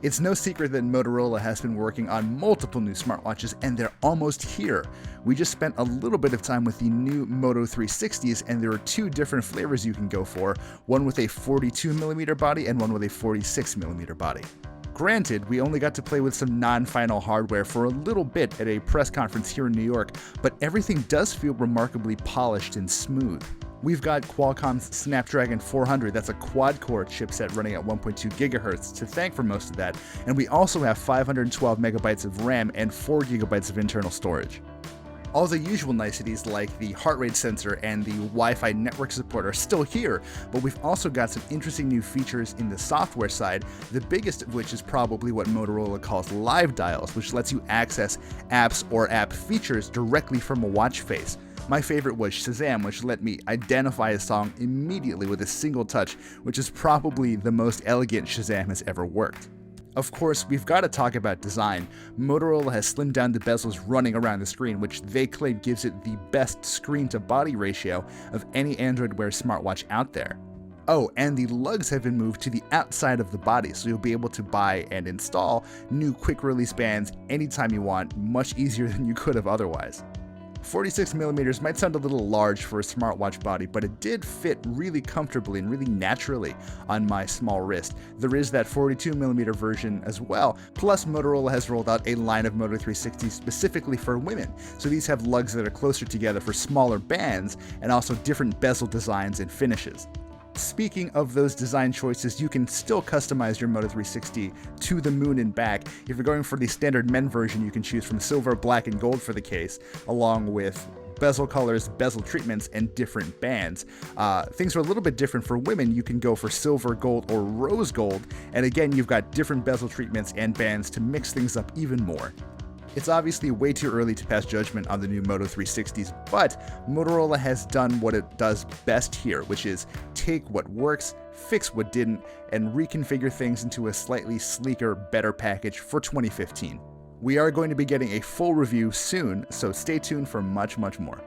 It's no secret that Motorola has been working on multiple new smartwatches, and they're almost here. We just spent a little bit of time with the new Moto 360s, and there are two different flavors you can go for, one with a 42mm body and one with a 46mm body. Granted, we only got to play with some non-final hardware for a little bit at a press conference here in New York, but everything does feel remarkably polished and smooth. We've got Qualcomm's Snapdragon 400, that's a quad-core chipset running at 1.2 GHz to thank for most of that, and we also have 512 megabytes of RAM and 4 gigabytes of internal storage. All the usual niceties like the heart rate sensor and the Wi-Fi network support are still here, but we've also got some interesting new features in the software side, the biggest of which is probably what Motorola calls Live Dials, which lets you access apps or app features directly from a watch face. My favorite was Shazam, which let me identify a song immediately with a single touch, which is probably the most elegant Shazam has ever worked. Of course, we've got to talk about design. Motorola has slimmed down the bezels running around the screen, which they claim gives it the best screen-to-body ratio of any Android Wear smartwatch out there. Oh, and the lugs have been moved to the outside of the body, so you'll be able to buy and install new quick-release bands anytime you want, much easier than you could have otherwise. 46mm might sound a little large for a smartwatch body, but it did fit really comfortably and really naturally on my small wrist. There is that 42mm version as well, plus Motorola has rolled out a line of Moto 360s specifically for women, so these have lugs that are closer together for smaller bands and also different bezel designs and finishes. Speaking of those design choices, you can still customize your Moto 360 to the moon and back. If you're going for the standard men version, you can choose from silver, black, and gold for the case, along with bezel colors, bezel treatments, and different bands. Things are a little bit different for women. You can go for silver, gold, or rose gold, and again, you've got different bezel treatments and bands to mix things up even more. It's obviously way too early to pass judgment on the new Moto 360s, but Motorola has done what it does best here, which is take what works, fix what didn't, and reconfigure things into a slightly sleeker, better package for 2015. We are going to be getting a full review soon, so stay tuned for much, much more.